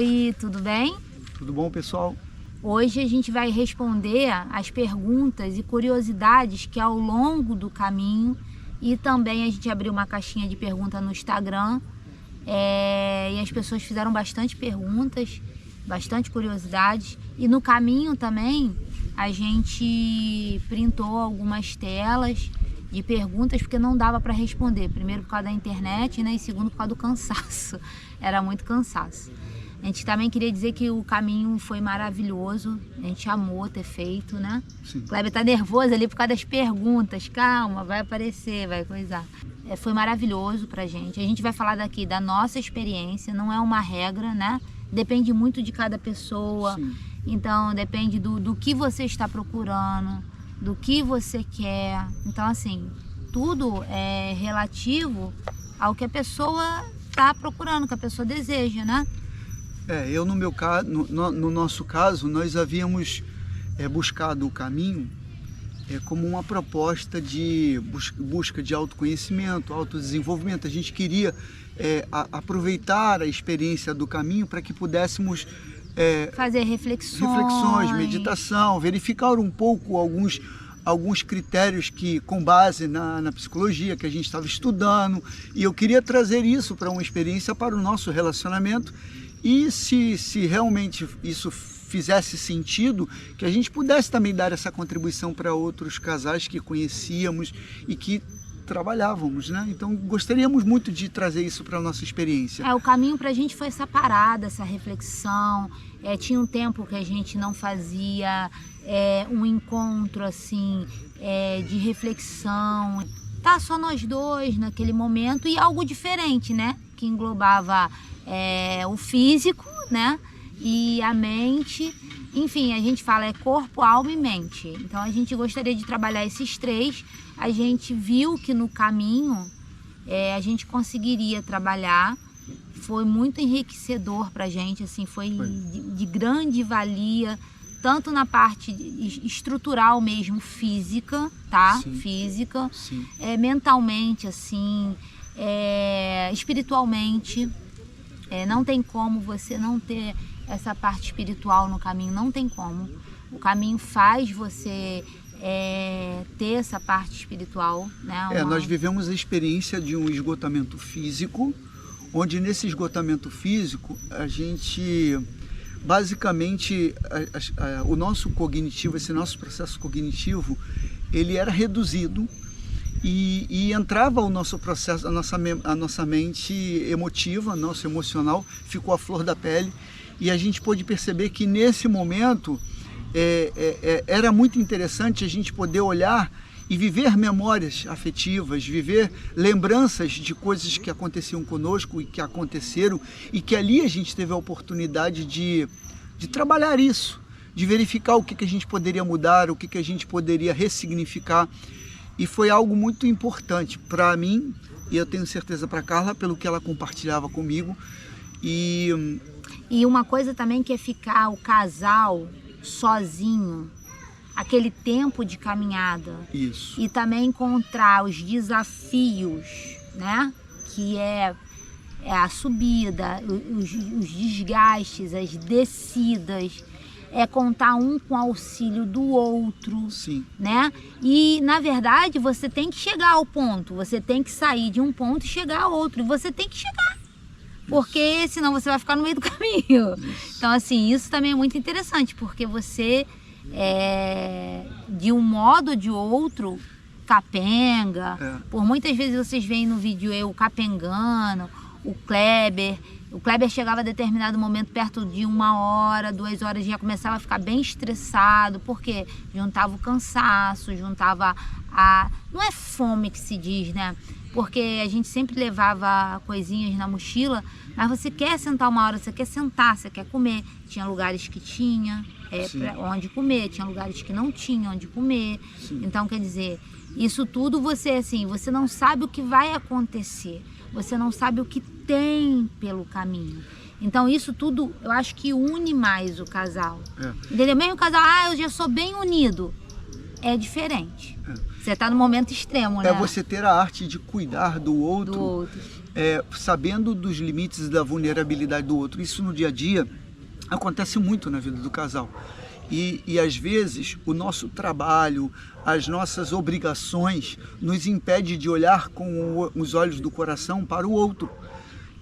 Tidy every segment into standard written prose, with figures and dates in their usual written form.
Oi, tudo bem? Tudo bom, pessoal? Hoje a gente vai responder as perguntas e curiosidades que ao longo do caminho, e também a gente abriu uma caixinha de pergunta no Instagram, e as pessoas fizeram bastante perguntas, bastante curiosidades, e no caminho também a gente printou algumas telas de perguntas porque não dava para responder, primeiro por causa da internet, né, e segundo por causa do cansaço, era muito cansaço. A gente também queria dizer que o caminho foi maravilhoso, a gente amou ter feito, né? Sim. O Kleber tá nervoso ali por causa das perguntas, calma, vai aparecer, vai coisar. Foi maravilhoso pra gente, a gente vai falar daqui da nossa experiência, não é uma regra, né? Depende muito de cada pessoa. Sim. Então depende do que você está procurando, do que você quer. Então assim, tudo é relativo ao que a pessoa está procurando, que a pessoa deseja, né? Eu no meu caso, no nosso caso, nós havíamos buscado o caminho como uma proposta de busca de autoconhecimento, autodesenvolvimento. A gente queria aproveitar a experiência do caminho para que pudéssemos fazer reflexões, meditação, verificar um pouco alguns critérios que, com base na psicologia que a gente estava estudando, e eu queria trazer isso para uma experiência para o nosso relacionamento. E se realmente isso fizesse sentido, que a gente pudesse também dar essa contribuição para outros casais que conhecíamos e que trabalhávamos, né? Então gostaríamos muito de trazer isso para a nossa experiência. O caminho para a gente foi essa parada, essa reflexão. Tinha um tempo que a gente não fazia um encontro assim de reflexão. Tá só nós dois naquele momento e algo diferente, né? Que englobava o físico, né? E a mente. Enfim, a gente fala corpo, alma e mente. Então a gente gostaria de trabalhar esses três. A gente viu que no caminho a gente conseguiria trabalhar. Foi muito enriquecedor pra gente, assim, foi de grande valia, tanto na parte estrutural mesmo, física, tá? Sim. Física, sim. Mentalmente, assim, espiritualmente. Não tem como você não ter essa parte espiritual no caminho, não tem como. O caminho faz você ter essa parte espiritual, né? Nós vivemos a experiência de um esgotamento físico, onde nesse esgotamento físico a gente, basicamente, o nosso cognitivo, esse nosso processo cognitivo, ele era reduzido. E entrava o nosso processo, a nossa mente emotiva, nosso emocional, ficou à flor da pele. E a gente pôde perceber que nesse momento era muito interessante a gente poder olhar e viver memórias afetivas, viver lembranças de coisas que aconteciam conosco e que aconteceram, e que ali a gente teve a oportunidade de trabalhar isso, de verificar o que a gente poderia mudar, o que a gente poderia ressignificar. E foi algo muito importante para mim, e eu tenho certeza para a Carla, pelo que ela compartilhava comigo. E uma coisa também que é ficar o casal sozinho, aquele tempo de caminhada. Isso. E também encontrar os desafios, né? Que é a subida, os desgastes, as descidas. Contar um com auxílio do outro. Sim. Né? E, na verdade, você tem que chegar ao ponto. Você tem que sair de um ponto e chegar a outro. E você tem que chegar. Porque senão você vai ficar no meio do caminho. Isso. Então, assim, isso também é muito interessante. Porque você, de um modo ou de outro, capenga. Por muitas vezes vocês veem no vídeo eu capengando, o Kleber. O Kleber chegava a determinado momento, perto de 1 hora, 2 horas, já começava a ficar bem estressado, porque juntava o cansaço, juntava não é fome que se diz, né? Porque a gente sempre levava coisinhas na mochila, mas você quer sentar 1 hora, você quer sentar, você quer comer. Tinha lugares que tinha onde comer, tinha lugares que não tinha onde comer. Sim. Então, quer dizer, isso tudo você não sabe o que vai acontecer. Você não sabe o que tem pelo caminho. Então isso tudo, eu acho que une mais o casal. Entendeu? Mesmo o casal, eu já sou bem unido. É diferente. Você está no momento extremo, né? Você ter a arte de cuidar do outro. sabendo dos limites e da vulnerabilidade do outro. Isso no dia a dia acontece muito na vida do casal. E às vezes o nosso trabalho, as nossas obrigações nos impede de olhar com os olhos do coração para o outro.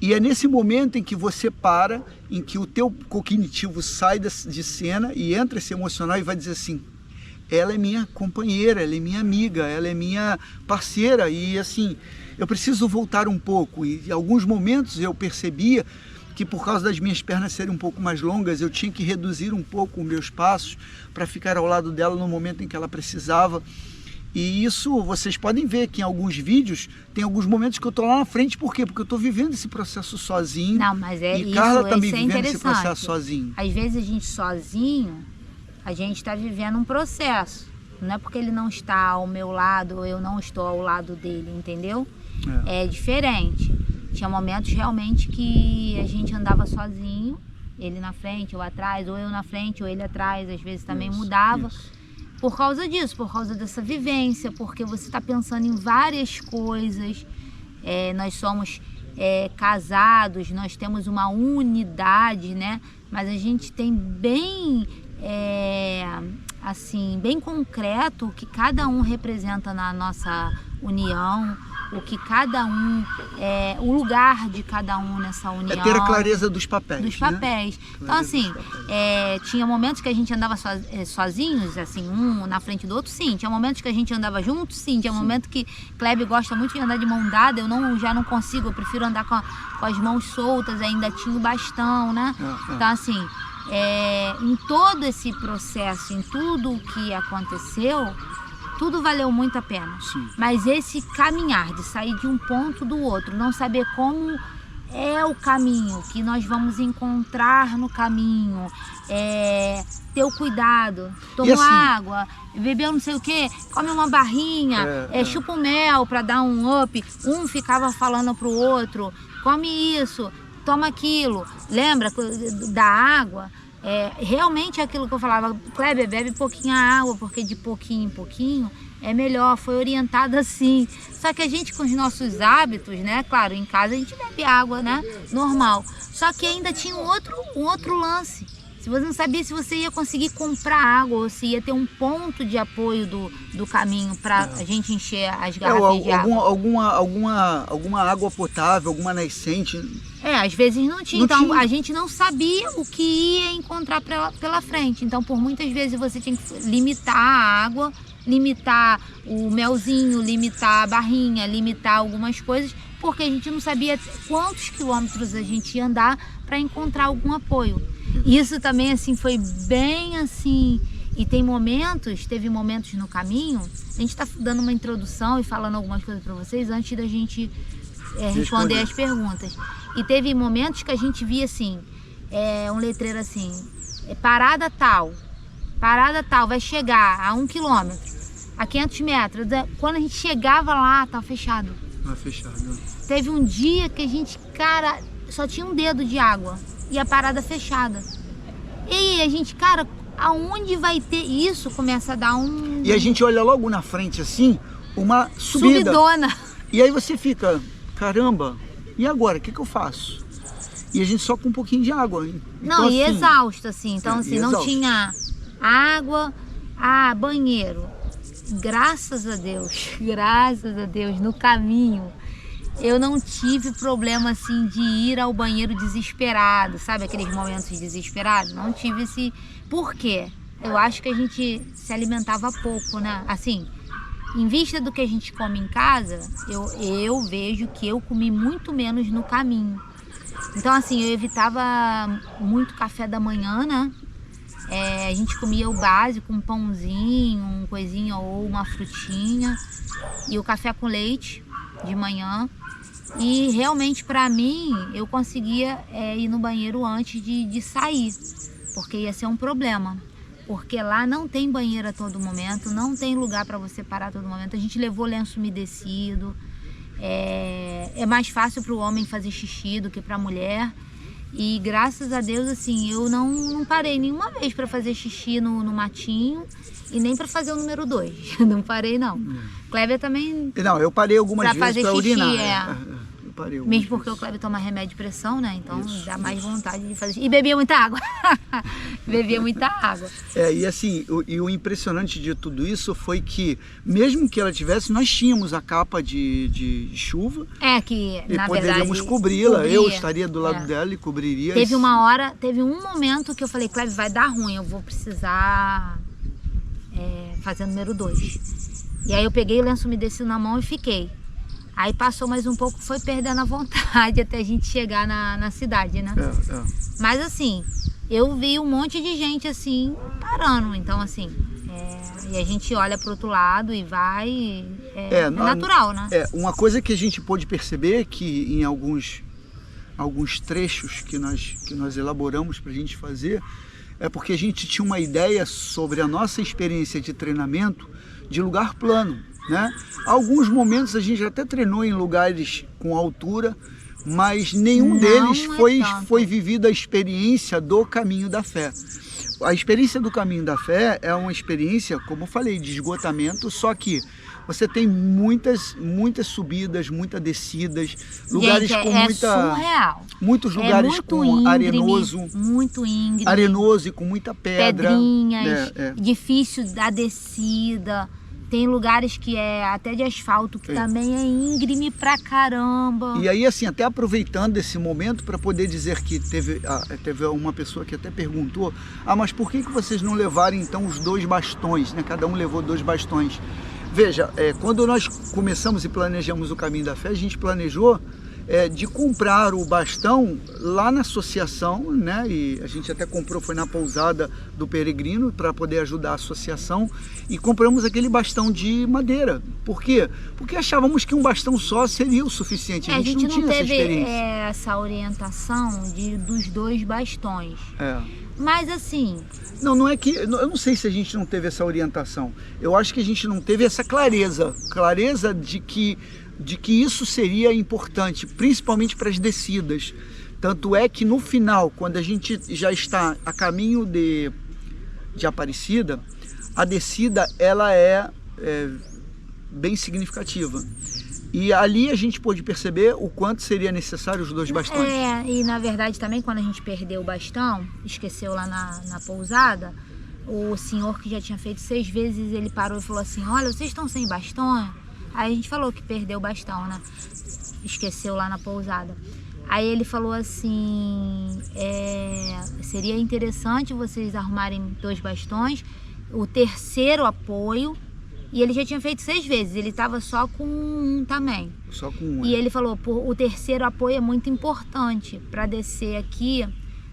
E é nesse momento em que você para, em que o teu cognitivo sai de cena e entra esse emocional e vai dizer assim: ela é minha companheira, ela é minha amiga, ela é minha parceira, e assim, eu preciso voltar um pouco. E em alguns momentos eu percebia que por causa das minhas pernas serem um pouco mais longas, eu tinha que reduzir um pouco os meus passos para ficar ao lado dela no momento em que ela precisava. E isso vocês podem ver que em alguns vídeos tem alguns momentos que eu estou lá na frente. Por quê? Porque eu estou vivendo esse processo sozinho. Não, mas e Carla também vivendo interessante. esse processo sozinho. Às vezes a gente sozinho, a gente está vivendo um processo. Não é porque ele não está ao meu lado ou eu não estou ao lado dele, entendeu? É diferente. Tinha momentos realmente que a gente andava sozinho, ele na frente, eu atrás, ou eu na frente, ou ele atrás, às vezes também mudava. Por causa disso, por causa dessa vivência, porque você está pensando em várias coisas. Nós somos casados, nós temos uma unidade, né? Mas a gente tem bem, assim, bem concreto o que cada um representa na nossa união, o que cada um, o lugar de cada um nessa união. É ter a clareza dos papéis. Dos papéis. Né? Então, assim, tinha momentos que a gente andava sozinhos, assim, um na frente do outro, sim. Tinha momentos que a gente andava juntos, sim. Tinha momentos que Kleber gosta muito de andar de mão dada, eu já não consigo, eu prefiro andar com as mãos soltas, ainda tinha o bastão, né? Então, assim, em todo esse processo, em tudo o que aconteceu, tudo valeu muito a pena. Sim. Mas esse caminhar, de sair de um ponto do outro, não saber como é o caminho, que nós vamos encontrar no caminho, ter o cuidado, toma assim, água, bebeu não sei o que, come uma barrinha, chupa o mel para dar um up, um ficava falando pro outro, come isso, toma aquilo, lembra da água? Realmente é aquilo que eu falava, Kleber, bebe pouquinha água, porque de pouquinho em pouquinho é melhor, foi orientada assim. Só que a gente com os nossos hábitos, né, claro, em casa a gente bebe água, né, normal. Só que ainda tinha um outro lance. Se você não sabia se você ia conseguir comprar água ou se ia ter um ponto de apoio do caminho para a gente encher as garrafas de água. Alguma água potável, alguma nascente. Às vezes não tinha. Então a gente não sabia o que ia encontrar pela frente. Então por muitas vezes você tinha que limitar a água, limitar o melzinho, limitar a barrinha, limitar algumas coisas, porque a gente não sabia quantos quilômetros a gente ia andar para encontrar algum apoio. Isso também assim foi bem assim, e teve momentos no caminho, a gente está dando uma introdução e falando algumas coisas para vocês antes da gente responder as perguntas. E teve momentos que a gente via assim, um letreiro assim, parada tal, vai chegar a 1 quilômetro, a 500 metros, quando a gente chegava lá, estava fechado. Teve um dia que a gente, cara, só tinha um dedo de água e a parada fechada. E aí a gente, cara, aonde vai ter isso? Começa a dar um... E a gente olha logo na frente assim, uma subida. Subidona. E aí você fica, caramba, e agora? O que eu faço? E a gente só com um pouquinho de água. Então, não, e exausto, assim. Então, assim, não tinha água, banheiro. Graças a Deus, no caminho, eu não tive problema assim de ir ao banheiro desesperado, sabe? Aqueles momentos desesperados. Não tive esse... Por quê? Eu acho que a gente se alimentava pouco, né? Assim, em vista do que a gente come em casa, eu vejo que eu comi muito menos no caminho. Então, assim, eu evitava muito café da manhã, né? A gente comia o básico, um pãozinho, uma coisinha ou uma frutinha. E o café com leite de manhã. E realmente para mim eu conseguia ir no banheiro antes de sair, porque ia ser um problema, porque lá não tem banheiro a todo momento, não tem lugar para você parar a todo momento. A gente levou lenço umedecido, é mais fácil para o homem fazer xixi do que para a mulher. E graças a Deus, assim, eu não parei nenhuma vez para fazer xixi no matinho e nem para fazer o número 2. Não parei, não. Kleber também... Não, eu parei algumas vezes para urinar. parei. Mesmo porque o Kleber toma remédio de pressão, né? Então dá mais vontade de fazer. E bebia muita água. Bebia muita água. E assim, o impressionante de tudo isso foi que, mesmo que ela tivesse, nós tínhamos a capa de chuva. Que e na poderíamos verdade cobri-la. Eu estaria do lado dela e cobriria. Teve um momento que eu falei, Kleber, vai dar ruim, eu vou precisar fazer número 2. E aí eu peguei o lenço umedecido na mão e fiquei. Aí passou mais um pouco, foi perdendo a vontade até a gente chegar na cidade, né? Mas assim, eu vi um monte de gente assim, parando. Então assim, e a gente olha pro outro lado e vai, é natural, né? Uma coisa que a gente pôde perceber que em alguns trechos que nós elaboramos pra gente fazer, é porque a gente tinha uma ideia sobre a nossa experiência de treinamento de lugar plano, né? Alguns momentos a gente até treinou em lugares com altura, mas nenhum deles foi vivida a experiência do caminho da fé. A experiência do caminho da fé é uma experiência, como eu falei, de esgotamento, só que você tem muitas subidas, muitas descidas, lugares com surreal. Muitos lugares muito com íngreme, muito íngreme, arenoso e com muita pedra, pedrinhas, difícil da descida. Tem lugares que é até de asfalto, que também é íngreme pra caramba. E aí, assim, até aproveitando esse momento para poder dizer que teve uma pessoa que até perguntou, mas por que vocês não levaram então os 2 bastões, né? Cada um levou 2 bastões. Veja, quando nós começamos e planejamos o Caminho da Fé, a gente planejou de comprar o bastão lá na associação, né? E a gente até comprou, foi na pousada do peregrino para poder ajudar a associação, e compramos aquele bastão de madeira. Por quê? Porque achávamos que um bastão só seria o suficiente. A gente não tinha essa experiência. Teve essa orientação dos 2 bastões. Mas assim... Não é que... Eu não sei se a gente não teve essa orientação. Eu acho que a gente não teve essa clareza de que isso seria importante, principalmente para as descidas. Tanto é que no final, quando a gente já está a caminho de Aparecida, a descida ela é bem significativa. E ali a gente pôde perceber o quanto seria necessário os 2 bastões. E na verdade também, quando a gente perdeu o bastão, esqueceu lá na pousada, o senhor que já tinha feito 6 vezes, ele parou e falou assim, olha, vocês estão sem bastão? Aí a gente falou que perdeu o bastão, né? Esqueceu lá na pousada. Aí ele falou assim, seria interessante vocês arrumarem 2 bastões, o 3º apoio, e ele já tinha feito 6 vezes, ele estava só com 1 também. Só com 1. E ele falou, o 3º apoio é muito importante para descer aqui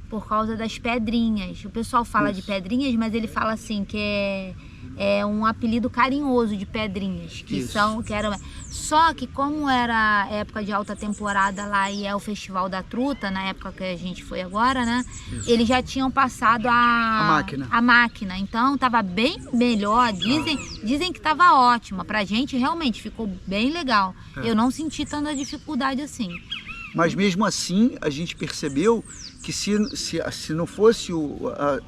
por causa das pedrinhas. O pessoal fala de pedrinhas, mas ele fala assim que é um apelido carinhoso de pedrinhas, só que como era época de alta temporada lá e é o Festival da Truta, na época que a gente foi agora, né? Eles já tinham passado a máquina, então tava bem melhor, dizem que tava ótima, pra gente realmente ficou bem legal. Eu não senti tanta dificuldade assim. Mas mesmo assim, a gente percebeu que se não fosse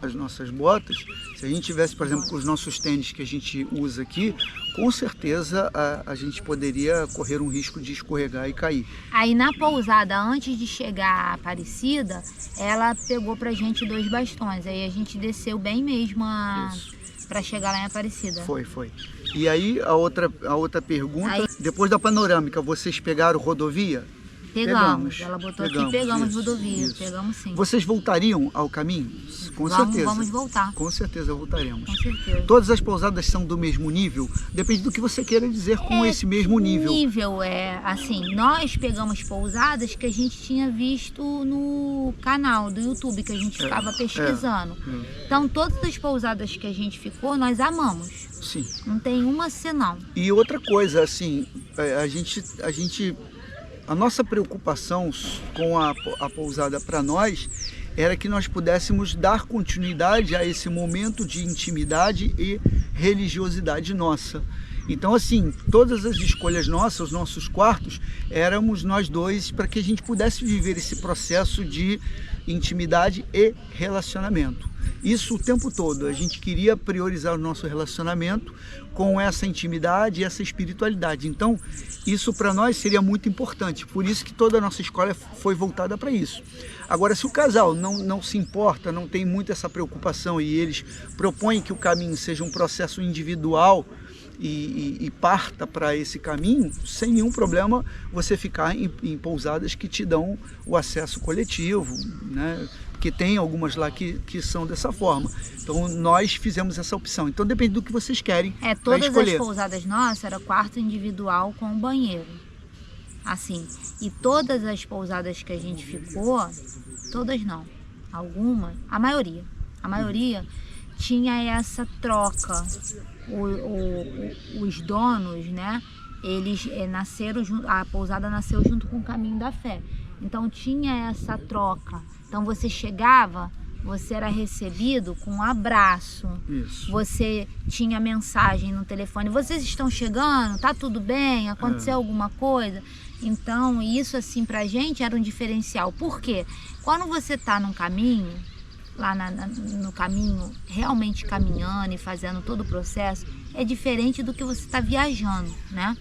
as nossas botas, se a gente tivesse, por exemplo, com os nossos tênis que a gente usa aqui, com certeza a gente poderia correr um risco de escorregar e cair. Aí na pousada, antes de chegar a Aparecida, ela pegou pra gente 2 bastões, aí a gente desceu bem mesmo para chegar lá em Aparecida. Foi. E aí a outra pergunta, depois da panorâmica, vocês pegaram rodovia? Pegamos. Ela botou aqui, pegamos rodovia, pegamos sim. Vocês voltariam ao caminho? Com certeza. Vamos voltar. Com certeza voltaremos. Com certeza. Todas as pousadas são do mesmo nível? Depende do que você queira dizer com esse mesmo nível. Assim, nós pegamos pousadas que a gente tinha visto no canal do YouTube, que a gente ficava pesquisando. Então, todas as pousadas que a gente ficou, nós amamos. Sim. Não tem uma senão. E outra coisa, assim, a nossa preocupação com a pousada para nós era que nós pudéssemos dar continuidade a esse momento de intimidade e religiosidade nossa. Então, assim, todas as escolhas nossas, os nossos quartos, éramos nós 2 para que a gente pudesse viver esse processo de intimidade e relacionamento. Isso o tempo todo, a gente queria priorizar o nosso relacionamento com essa intimidade e essa espiritualidade. Então, isso para nós seria muito importante, por isso que toda a nossa escola foi voltada para isso. Agora, se o casal não se importa, não tem muito essa preocupação e eles propõem que o caminho seja um processo individual e parta para esse caminho, sem nenhum problema você ficar em pousadas que te dão o acesso coletivo, né? Porque tem algumas lá que são dessa forma. Então nós fizemos essa opção. Então depende do que vocês querem. Todas as pousadas nossas era quarto individual com banheiro. Assim. E todas as pousadas que a gente ficou, todas não, algumas, a maioria tinha essa troca. Os donos, né? Eles nasceram, a pousada nasceu junto com o Caminho da Fé. Então tinha essa troca. Então você chegava, você era recebido com um abraço. Isso. Você tinha mensagem no telefone: vocês estão chegando? Tá tudo bem? Aconteceu alguma coisa? Então isso assim pra gente era um diferencial. Por quê? Quando você tá num caminho, lá no caminho, realmente caminhando e fazendo todo o processo, é diferente do que você está viajando, né?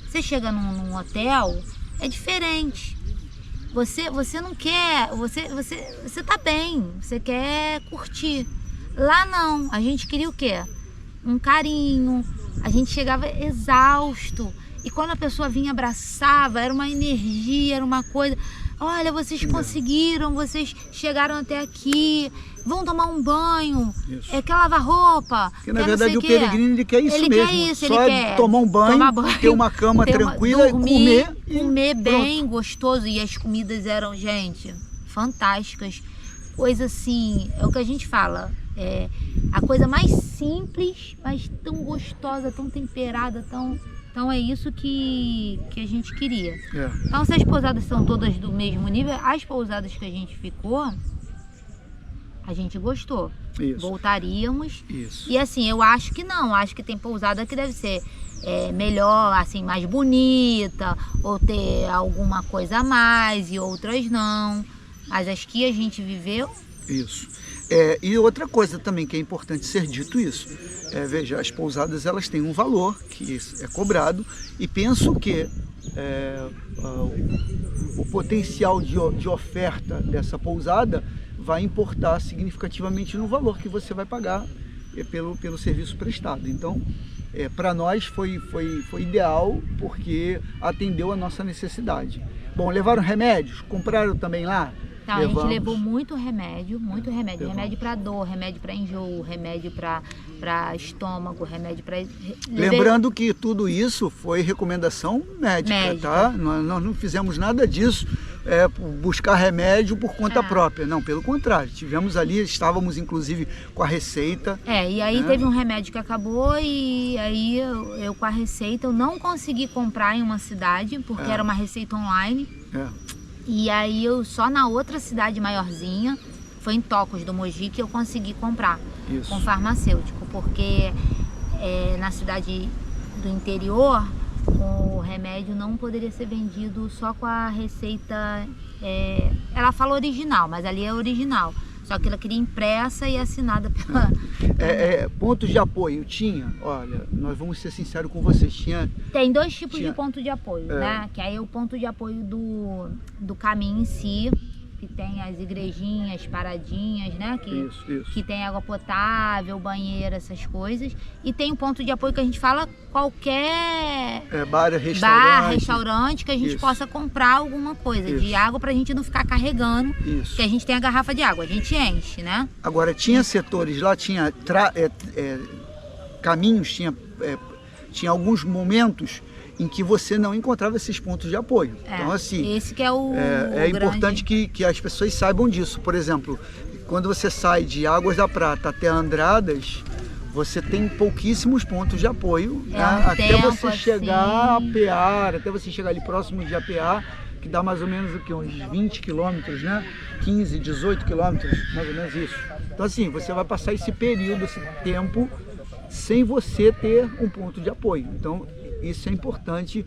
Você chega num hotel, é diferente. Você não quer, você tá bem, você quer curtir. Lá não, a gente queria o quê? Um carinho, a gente chegava exausto. E quando a pessoa vinha, abraçava, era uma energia, era uma coisa... Olha, vocês conseguiram, vocês chegaram até aqui, vão tomar um banho, quer lavar roupa. Porque na verdade o peregrino ele quer isso ele mesmo. Quer isso, só ele quer tomar um banho, ter uma cama tranquila, dormir, e comer bem, pronto. gostoso. E as comidas eram, gente, fantásticas. Coisa assim, é o que a gente fala, a coisa mais simples, mas tão gostosa, tão temperada, tão... Então é isso que a gente queria. Então se as pousadas são todas do mesmo nível, as pousadas que a gente ficou, a gente gostou. Isso. Voltaríamos. Isso. E assim, eu acho que não, acho que tem pousada que deve ser melhor, assim, mais bonita, ou ter alguma coisa a mais e outras não. Mas as que a gente viveu... Isso. E outra coisa também que é importante ser dito isso, veja, as pousadas elas têm um valor que é cobrado e penso que o potencial de oferta dessa pousada vai importar significativamente no valor que você vai pagar pelo serviço prestado. Então, para nós foi ideal porque atendeu a nossa necessidade. Bom, levaram remédios? Compraram também lá? Então, a gente levou muito remédio. Remédio para dor, remédio para enjoo, remédio para estômago, remédio para... Lembrando que tudo isso foi recomendação médica. Tá? Nós não fizemos nada disso, buscar remédio por conta própria. Não, pelo contrário. Tivemos ali, estávamos inclusive com a receita. E aí teve um remédio que acabou e aí eu com a receita, eu não consegui comprar em uma cidade, porque era uma receita online. E aí eu só na outra cidade maiorzinha, foi em Tocos do Mogi, que eu consegui comprar com farmacêutico, porque na cidade do interior o remédio não poderia ser vendido só com a receita, ela fala original, mas ali é original. Só que ela queria impressa e assinada pela... Pontos de apoio tinha? Olha, nós vamos ser sinceros com vocês. Tem dois tipos de ponto de apoio, né? Que aí é o ponto de apoio do caminho em si, que tem as igrejinhas, paradinhas, né? Que tem água potável, banheiro, essas coisas. E tem um ponto de apoio que a gente fala qualquer bar, restaurante que a gente possa comprar alguma coisa de água pra gente não ficar carregando. Que a gente tem a garrafa de água, a gente enche, né? Agora, tinha setores lá, tinha caminhos, tinha alguns momentos em que você não encontrava esses pontos de apoio. Então, assim, esse que é o importante que as pessoas saibam disso. Por exemplo, quando você sai de Águas da Prata até Andradas, você tem pouquíssimos pontos de apoio, né? Até você chegar a Pear, até você chegar ali próximo de Apear, que dá mais ou menos uns 20 quilômetros, né? 15, 18 quilômetros, mais ou menos isso. Então, assim, você vai passar esse período, esse tempo, sem você ter um ponto de apoio. Então, isso é importante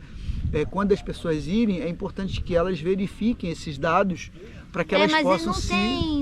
quando as pessoas irem, é importante que elas verifiquem esses dados para que elas mas possam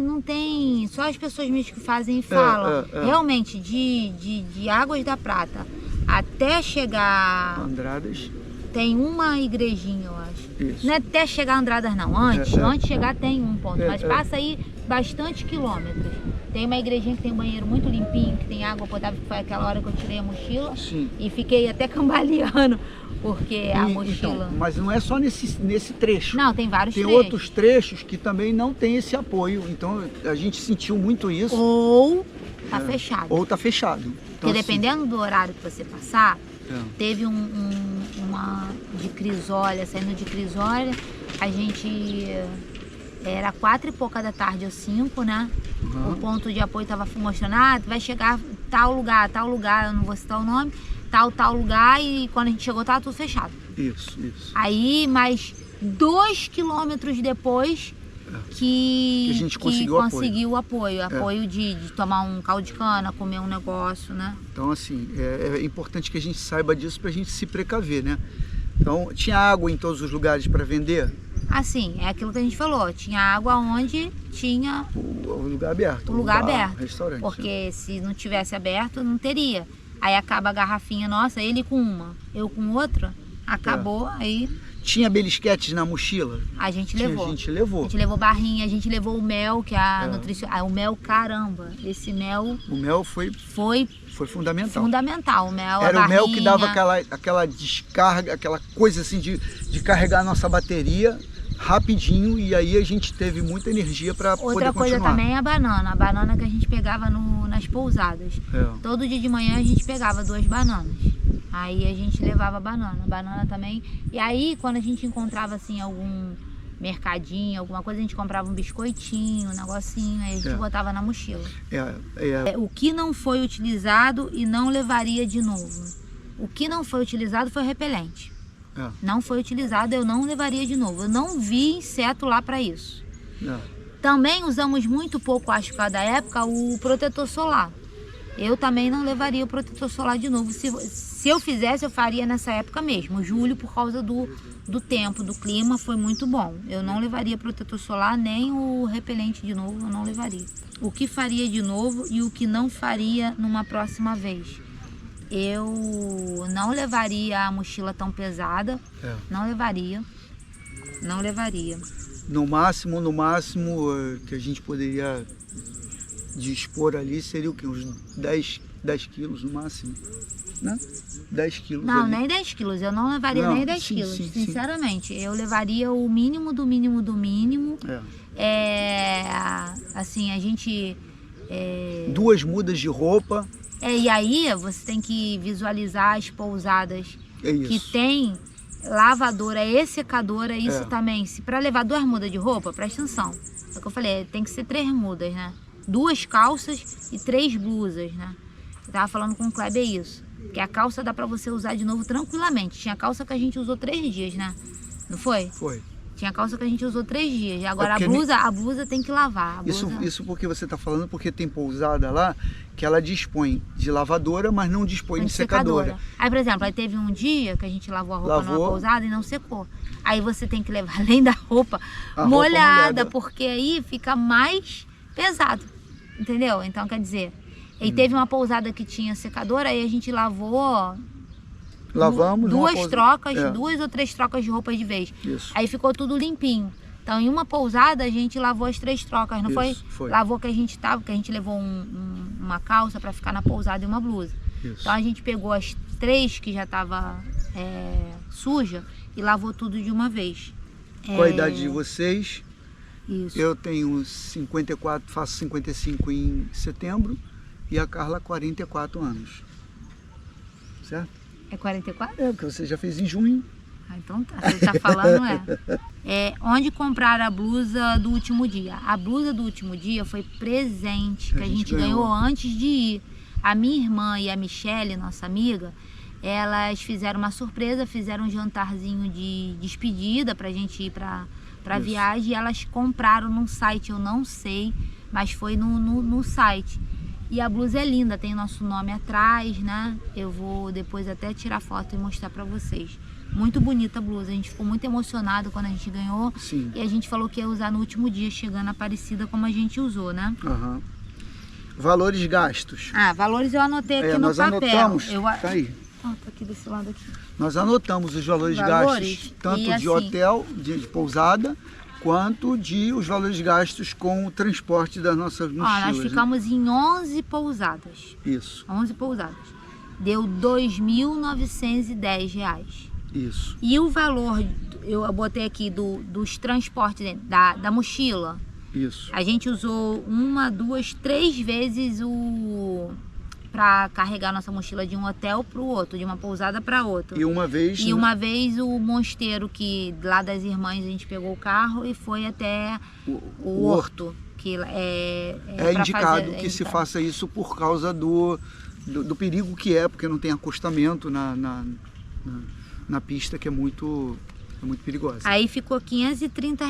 não tem, só as pessoas mesmo que fazem e falam. Realmente, de Águas da Prata até chegar... Andradas. Tem uma igrejinha, eu acho. Isso. Não é até chegar a Andradas, não. Antes de chegar tem um ponto. Mas passa aí bastante quilômetros. Tem uma igrejinha que tem um banheiro muito limpinho, que tem água potável, que foi aquela hora que eu tirei a mochila. Sim. E fiquei até cambaleando, porque a mochila... Então, mas não é só nesse trecho. Não, tem vários trechos. Tem outros trechos que também não tem esse apoio. Então a gente sentiu muito isso. Ou tá fechado. Ou tá fechado. Então, porque dependendo do horário que você passar, teve uma de Crisólia, saindo de Crisólia, a gente... Era 4 e pouca da tarde ou 5, né? O ponto de apoio tava mostrando, vai chegar tal lugar, eu não vou citar o nome, tal lugar, e quando a gente chegou tava tudo fechado. Isso. Aí, mais 2 quilômetros depois que a gente conseguiu o apoio. Apoio de tomar um caldo de cana, comer um negócio, né? Então, assim, é importante que a gente saiba disso pra gente se precaver, né? Então, tinha água em todos os lugares para vender? Assim, é aquilo que a gente falou, tinha água onde tinha o lugar aberto. O lugar aberto. Restaurante. Porque se não tivesse aberto, não teria. Aí acaba a garrafinha nossa, ele com uma, eu com outra, acabou, aí... Tinha belisquetes na mochila? A gente levou. A gente levou. A gente levou barrinha, a gente levou o mel, que a nutricionista... o mel, caramba, esse mel... O mel foi fundamental. Fundamental, o mel, Era o mel que dava aquela descarga, aquela coisa assim de carregar a nossa bateria rapidinho, e aí a gente teve muita energia para poder continuar. Outra coisa também é a banana que a gente pegava nas pousadas. Todo dia de manhã a gente pegava 2 bananas. Aí a gente levava banana também. E aí quando a gente encontrava assim algum mercadinho, alguma coisa, a gente comprava um biscoitinho, um negocinho, aí a gente botava na mochila. O que não foi utilizado e não levaria de novo. O que não foi utilizado foi o repelente. Não foi utilizado, eu não levaria de novo. Eu não vi inseto lá para isso. Também usamos muito pouco, acho que da época, o protetor solar. Eu também não levaria o protetor solar de novo. Se eu fizesse, eu faria nessa época mesmo. Julho, por causa do tempo, do clima, foi muito bom. Eu não levaria protetor solar, nem o repelente de novo, eu não levaria. O que faria de novo e o que não faria numa próxima vez? Eu não levaria a mochila tão pesada, não levaria. No máximo que a gente poderia dispor ali seria o quê? Uns 10 quilos no máximo, né? 10 quilos. Não, ali. nem 10 quilos, eu não levaria nem 10 quilos, sinceramente. Eu levaria o mínimo do mínimo do mínimo. Assim, a gente... 2 mudas de roupa. E aí você tem que visualizar as pousadas que tem lavadora e secadora, isso também. Se para levar 2 mudas de roupa, presta atenção. É o que eu falei, tem que ser 3 mudas, né? 2 calças e 3 blusas, né? Eu tava falando com o Kleber isso. Que a calça dá pra você usar de novo tranquilamente. Tinha calça que a gente usou 3 dias, né? Não foi? Foi. Tinha calça que a gente usou 3 dias. Agora a blusa tem que lavar. Isso porque você tá falando, porque tem pousada lá que ela dispõe de lavadora, mas não dispõe de secadora. Aí, por exemplo, aí teve um dia que a gente lavou a roupa numa pousada e não secou. Aí você tem que levar, além da roupa molhada, porque aí fica mais pesado, entendeu? Então, quer dizer, e teve uma pousada que tinha secadora, aí a gente lavamos 2 trocas, 2 ou 3 trocas de roupa de vez. Isso. Aí ficou tudo limpinho. Então, em uma pousada, a gente lavou as 3 trocas, não foi? Lavou que a gente tava, que a gente levou uma calça para ficar na pousada e uma blusa. Isso. Então, a gente pegou as 3 que já tava suja e lavou tudo de uma vez. Qual a idade de vocês? Isso. Eu tenho 54, faço 55 em setembro, e a Carla 44 anos. Certo? É 44? Porque você já fez em junho. Então tá, você tá falando onde comprar a blusa do último dia? A blusa do último dia foi presente que a gente ganhou antes de ir. A minha irmã e a Michele, nossa amiga, elas fizeram uma surpresa, fizeram um jantarzinho de despedida pra gente ir pra viagem, e elas compraram num site, eu não sei, mas foi no site. E a blusa é linda, tem nosso nome atrás, né? Eu vou depois até tirar foto e mostrar pra vocês. Muito bonita a blusa, a gente ficou muito emocionado quando a gente ganhou. Sim. E a gente falou que ia usar no último dia, chegando a Aparecida, como a gente usou, né? Aham. Valores gastos. Valores eu anotei aqui no nós papel. anotamos, tá aí. Tá aqui desse lado aqui. Nós anotamos os valores gastos, tanto e de assim, hotel, de pousada, quanto de os valores gastos com o transporte das nossas mochilas. Nós ficamos em 11 pousadas. Isso. 11 pousadas. Deu R$ 2.910. Isso. E o valor, eu botei aqui dos transportes da mochila. Isso. A gente usou 1, 2, 3 vezes para carregar nossa mochila de um hotel para o outro, de uma pousada para outra. E uma vez... E uma vez o mosteiro, que lá das irmãs a gente pegou o carro e foi até o horto. Que é indicado que se faça isso por causa do perigo que é, porque não tem acostamento na pista, que é muito perigosa. Aí ficou R$ 530.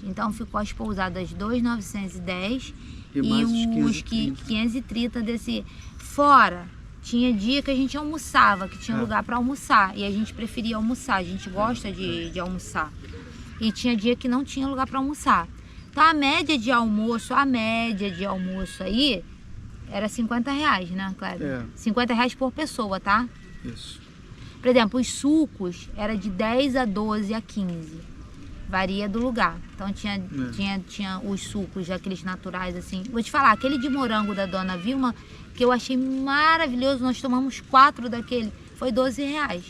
Então ficou as pousadas 2.910 e mais os 530 desse. Fora, tinha dia que a gente almoçava, que tinha lugar para almoçar, e a gente preferia almoçar, a gente gosta de almoçar. E tinha dia que não tinha lugar para almoçar. Então a média de almoço aí era R$50, né, Cléber? R$50 por pessoa, tá? Isso. Por exemplo, os sucos era de 10 a 12 a 15. Varia do lugar. Então tinha os sucos, aqueles naturais assim. Vou te falar, aquele de morango da Dona Vilma, que eu achei maravilhoso, nós tomamos 4 daquele, foi R$12.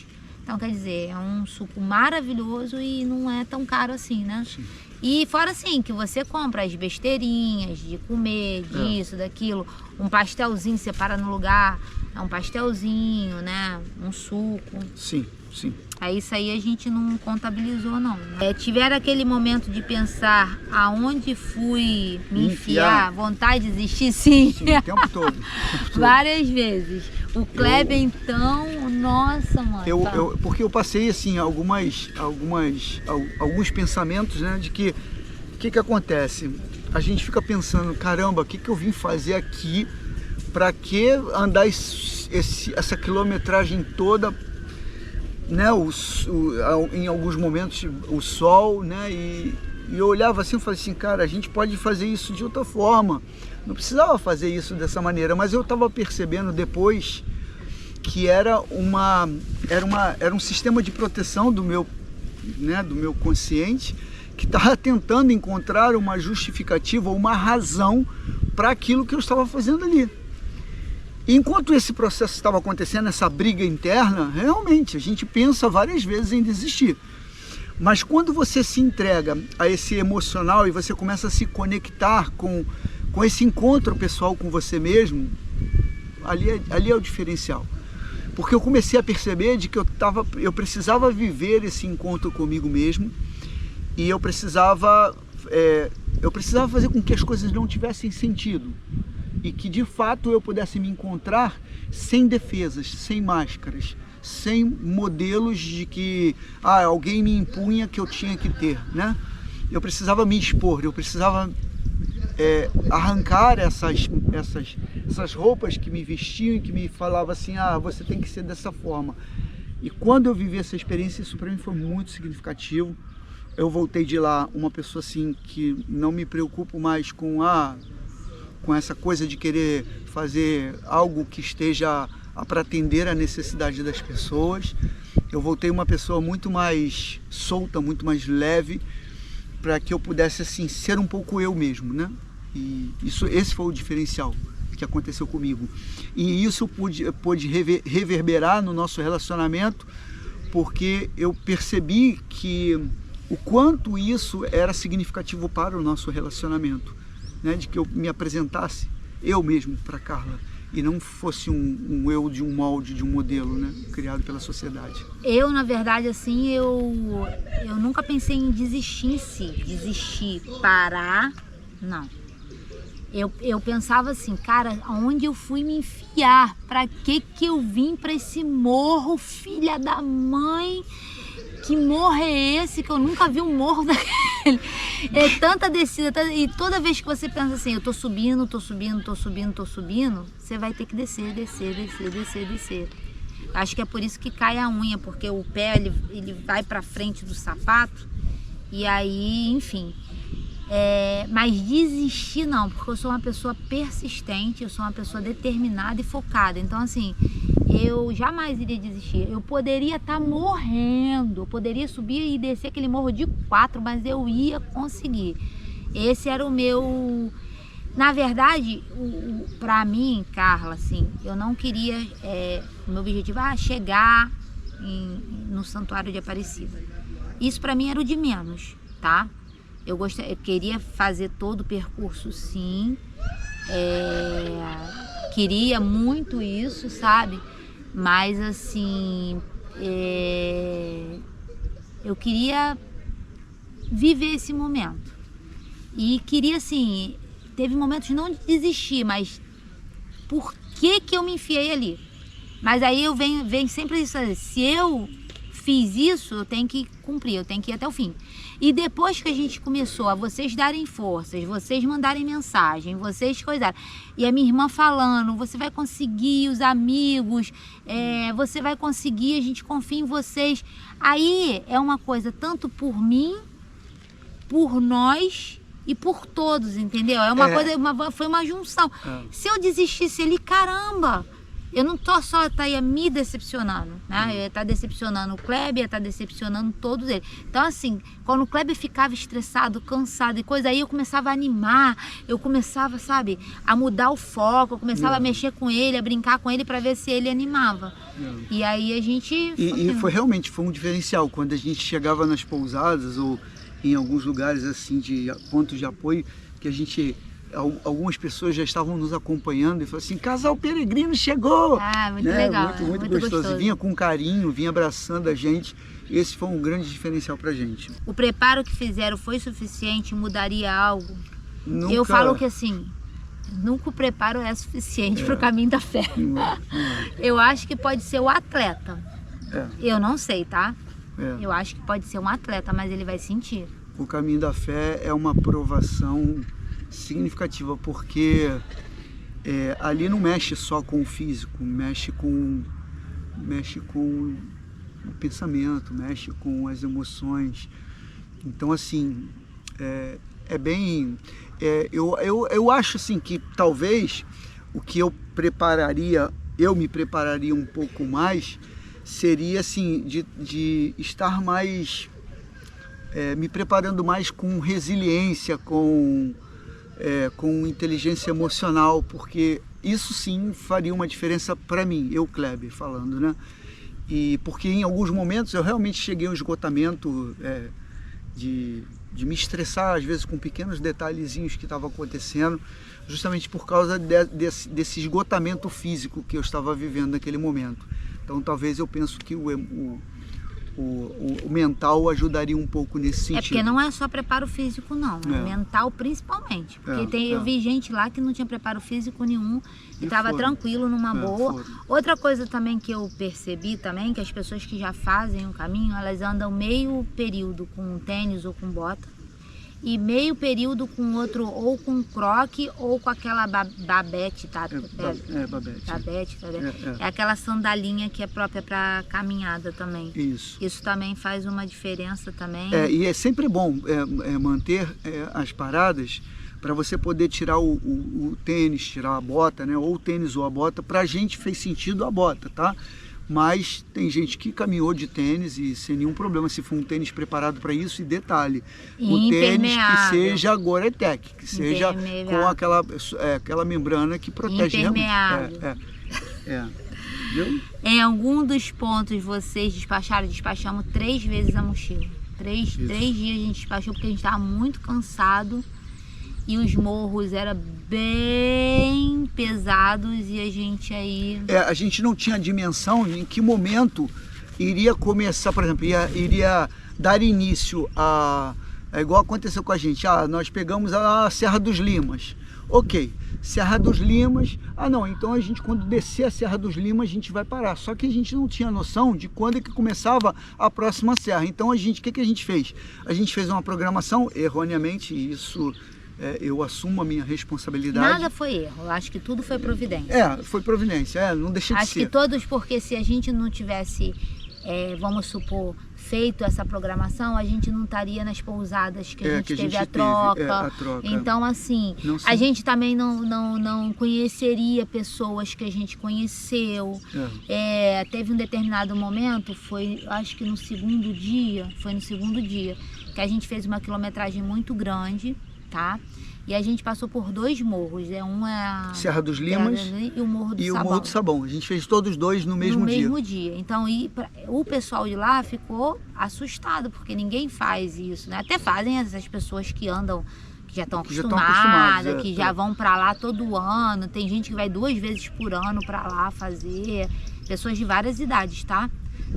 Então quer dizer, é um suco maravilhoso e não é tão caro assim, né? Sim. E fora assim, que você compra as besteirinhas de comer, disso, daquilo, um pastelzinho, separa no lugar, é um pastelzinho, né? Um suco. Sim, sim. Aí isso aí a gente não contabilizou, não. Tiveram aquele momento de pensar aonde fui me enfiar, vontade de desistir, sim. Sim, o tempo todo. Várias vezes. O Kleber, então, nossa, mano. Porque eu passei, assim, alguns pensamentos, né, de que o que acontece? A gente fica pensando, caramba, o que eu vim fazer aqui? Pra que andar essa quilometragem toda, né, em alguns momentos o sol, né, e eu olhava assim e falei assim, cara, a gente pode fazer isso de outra forma, não precisava fazer isso dessa maneira, mas eu estava percebendo depois que era um sistema de proteção do meu consciente, que estava tentando encontrar uma justificativa, uma razão para aquilo que eu estava fazendo ali. Enquanto esse processo estava acontecendo, essa briga interna, realmente a gente pensa várias vezes em desistir. Mas quando você se entrega a esse emocional e você começa a se conectar com esse encontro pessoal com você mesmo, ali é o diferencial. Porque eu comecei a perceber de que eu precisava viver esse encontro comigo mesmo, e eu precisava fazer com que as coisas não tivessem sentido. E que de fato eu pudesse me encontrar sem defesas, sem máscaras, sem modelos de que alguém me impunha que eu tinha que ter, né? Eu precisava me expor, eu precisava arrancar essas roupas que me vestiam e que me falavam assim, você tem que ser dessa forma. E quando eu vivi essa experiência, isso para mim foi muito significativo. Eu voltei de lá uma pessoa assim que não me preocupo mais com essa coisa de querer fazer algo que esteja para atender a necessidade das pessoas. Eu voltei uma pessoa muito mais solta, muito mais leve, para que eu pudesse assim ser um pouco eu mesmo, né? E esse foi o diferencial que aconteceu comigo. E isso pôde reverberar no nosso relacionamento, porque eu percebi que o quanto isso era significativo para o nosso relacionamento. Né, de que eu me apresentasse eu mesmo para Carla e não fosse um eu de um molde, de um modelo, né, criado pela sociedade. Eu, na verdade, assim, eu nunca pensei em desistir, parar, não. Eu pensava assim, cara, aonde eu fui me enfiar? Pra que eu vim pra esse morro, filha da mãe? Que morro é esse? Que eu nunca vi um morro daquele. É tanta descida, e toda vez que você pensa assim, eu tô subindo, você vai ter que descer. Acho que é por isso que cai a unha, porque o pé ele vai para frente do sapato e aí, enfim. Mas desistir não, porque eu sou uma pessoa persistente, eu sou uma pessoa determinada e focada. Então assim, eu jamais iria desistir. Eu poderia estar morrendo, eu poderia subir e descer aquele morro de 4, mas eu ia conseguir. Esse era o meu... Na verdade, para mim, Carla, assim, eu não queria... o meu objetivo era chegar no Santuário de Aparecida. Isso para mim era o de menos, tá? Eu queria fazer todo o percurso, sim. Queria muito isso, sabe? Mas, assim, eu queria viver esse momento. E queria, assim, teve momentos não de desistir, mas por que eu me enfiei ali? Mas aí eu venho sempre isso, se eu fiz isso, eu tenho que cumprir, eu tenho que ir até o fim. E depois que a gente começou a vocês darem forças, vocês mandarem mensagem, vocês coisarem, e a minha irmã falando, você vai conseguir, os amigos, você vai conseguir, a gente confia em vocês. Aí é uma coisa tanto por mim, por nós e por todos, entendeu? É uma coisa, foi uma junção. Se eu desistisse ali, caramba, eu não tô só ia me decepcionando, né? Eu ia estar decepcionando o Kleber, ia estar decepcionando todos eles. Então, assim, quando o Kleber ficava estressado, cansado e coisa, aí eu começava a animar, eu começava, sabe, a mudar o foco, eu começava a mexer com ele, a brincar com ele para ver se ele animava. E aí a gente... E realmente foi um diferencial, quando a gente chegava nas pousadas ou em alguns lugares assim de pontos de apoio, que a gente... Algumas pessoas já estavam nos acompanhando e falaram assim, casal peregrino chegou! Muito legal. Muito gostoso. E vinha com carinho, vinha abraçando a gente. Esse foi um grande diferencial pra gente. O preparo que fizeram foi suficiente? Mudaria algo? Nunca... Eu falo que assim, nunca o preparo é suficiente para o caminho da fé. Eu acho que pode ser o atleta. Eu não sei, tá? Eu acho que pode ser um atleta, mas ele vai sentir. O caminho da fé é uma provação significativa, porque ali não mexe só com o físico, mexe com o pensamento, mexe com as emoções. Então assim, eu acho assim que talvez o que eu me prepararia um pouco mais, seria assim, de estar mais, me preparando mais com resiliência, com inteligência emocional, porque isso sim faria uma diferença para mim, eu, Kleber, falando, né? E porque em alguns momentos eu realmente cheguei ao esgotamento de me estressar, às vezes com pequenos detalhezinhos que estavam acontecendo, justamente por causa desse esgotamento físico que eu estava vivendo naquele momento. Então talvez eu penso que o mental ajudaria um pouco nesse sentido. Porque não é só preparo físico não, mental principalmente. Porque eu vi gente lá que não tinha preparo físico nenhum e estava tranquilo, numa boa. Outra coisa também que eu percebi também, que as pessoas que já fazem o caminho, elas andam meio período com tênis ou com bota, e meio período com outro, ou com croque, ou com aquela babete, tá? Babete. É aquela sandalinha que é própria para caminhada também. Isso também faz uma diferença também. E é sempre bom manter as paradas para você poder tirar o tênis, tirar a bota, né? Ou o tênis ou a bota. Pra gente fez sentido a bota, tá? Mas tem gente que caminhou de tênis e sem nenhum problema, se for um tênis preparado para isso. E detalhe, o tênis que seja Gore-Tex, que seja com aquela membrana que protege realmente. Viu? Em algum dos pontos vocês despachamos 3 vezes a mochila. 3 dias a gente despachou porque a gente estava muito cansado e os morros eram bem pesados e a gente aí... a gente não tinha dimensão em que momento iria começar, por exemplo, iria dar início a... igual aconteceu com a gente, nós pegamos a Serra dos Limas, ok, Serra dos Limas, não, então a gente quando descer a Serra dos Limas a gente vai parar, só que a gente não tinha noção de quando é que começava a próxima serra. Então o que a gente fez? A gente fez uma programação, erroneamente, isso eu assumo a minha responsabilidade. Nada foi erro, eu acho que tudo foi providência. Foi providência, não deixa de ser. Acho que todos, porque se a gente não tivesse, vamos supor, feito essa programação, a gente não estaria nas pousadas que a gente teve a troca. Então, assim, a gente também não conheceria pessoas que a gente conheceu. Teve um determinado momento, acho que no segundo dia, que a gente fez uma quilometragem muito grande, tá? E a gente passou por 2 morros, um é a Serra dos Limas e o Morro do Sabão. O Morro do Sabão. A gente fez todos 2 no mesmo dia. Então, o pessoal de lá ficou assustado, porque ninguém faz isso, né? Até fazem essas pessoas que andam, que já estão acostumadas, que já vão para lá todo ano. Tem gente que vai 2 vezes por ano para lá fazer. Pessoas de várias idades, tá?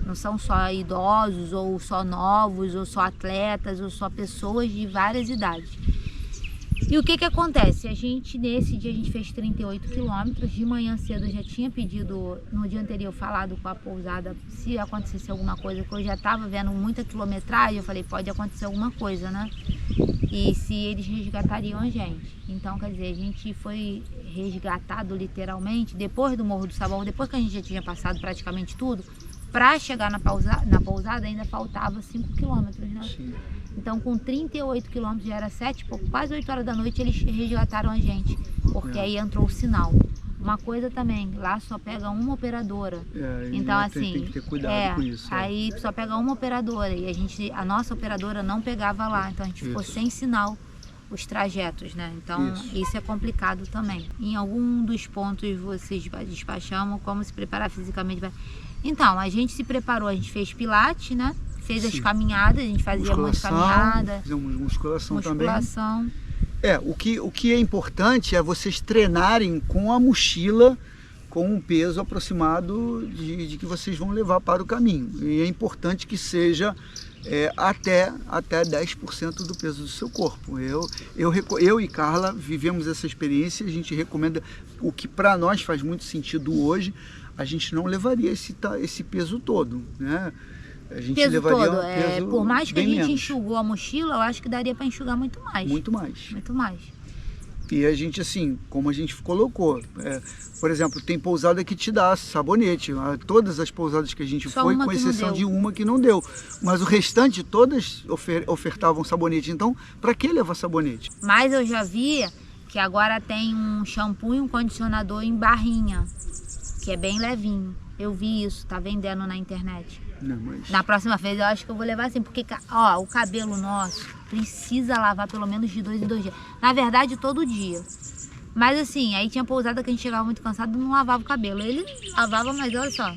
Não são só idosos, ou só novos, ou só atletas, ou só pessoas de várias idades. E o que acontece? Nesse dia a gente fez 38 quilômetros, de manhã cedo eu já tinha pedido, no dia anterior, falado com a pousada, se acontecesse alguma coisa, que eu já estava vendo muita quilometragem, eu falei, pode acontecer alguma coisa, né? E se eles resgatariam a gente. Então, quer dizer, a gente foi resgatado literalmente, depois do Morro do Sabão, depois que a gente já tinha passado praticamente tudo, para chegar na pousada ainda faltava 5 quilômetros, né? Sim. Então, com 38 quilômetros, já era 7, quase 8 horas da noite, eles resgataram a gente, porque aí entrou o sinal. Uma coisa também, lá só pega uma operadora. Então, assim, tem que ter cuidado com isso. Aí só pega uma operadora, e a nossa operadora não pegava lá, então a gente ficou sem sinal os trajetos, né? Então, isso é complicado também. Em algum dos pontos vocês despachamos como se preparar fisicamente. Então, a gente se preparou, a gente fez pilates, né? Fez as caminhadas, a gente fazia muita caminhada. Fizemos musculação também. O que é importante é vocês treinarem com a mochila, com um peso aproximado de que vocês vão levar para o caminho. E é importante que seja até 10% do peso do seu corpo. Eu e Carla vivemos essa experiência, a gente recomenda o que para nós faz muito sentido hoje. A gente não levaria esse peso todo, né? A gente levaria todo. Peso por mais que a gente enxugou a mochila, eu acho que daria para enxugar muito mais. Muito mais. Muito mais. E a gente, assim, como a gente colocou, por exemplo, tem pousada que te dá sabonete. Todas as pousadas que a gente foi, com exceção de uma que não deu. Mas o restante, todas ofertavam sabonete. Então, para que levar sabonete? Mas eu já vi que agora tem um shampoo e um condicionador em barrinha, que é bem levinho. Eu vi isso, tá vendendo na internet. Não, mas... Na próxima vez eu acho que eu vou levar assim, porque o cabelo nosso precisa lavar pelo menos de 2 em 2 dias. Na verdade, todo dia. Mas assim, aí tinha pousada que a gente chegava muito cansado e não lavava o cabelo. Ele lavava, mas olha só,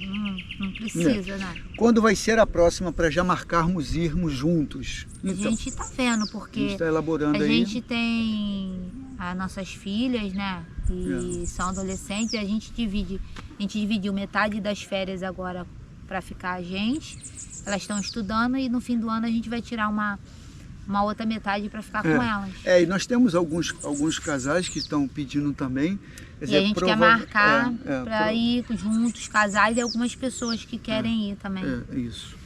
não precisa, né? Quando vai ser a próxima para já marcarmos irmos juntos? Então, a gente tá vendo, porque a gente tá elaborando a gente tem as nossas filhas, né? E são adolescentes, e a gente dividiu metade das férias agora para ficar a gente. Elas estão estudando e no fim do ano a gente vai tirar uma outra metade para ficar com elas. E nós temos alguns casais que estão pedindo também. E a gente quer marcar para ir juntos, casais, e algumas pessoas que querem ir também. Isso.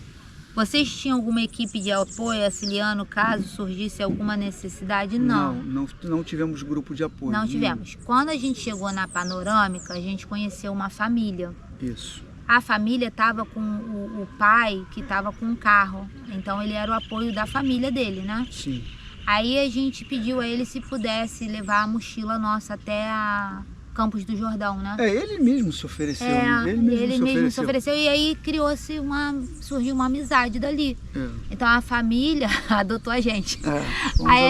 Vocês tinham alguma equipe de apoio auxiliando caso surgisse alguma necessidade? Não tivemos grupo de apoio. Não tivemos. Quando a gente chegou na Panorâmica, a gente conheceu uma família. Isso. A família estava com o pai, que estava com um carro. Então ele era o apoio da família dele, né? Sim. Aí a gente pediu a ele se pudesse levar a mochila nossa até a Campos do Jordão, né? Ele mesmo se ofereceu. Ele mesmo se ofereceu. E aí surgiu uma amizade dali. Então a família adotou a gente. Aí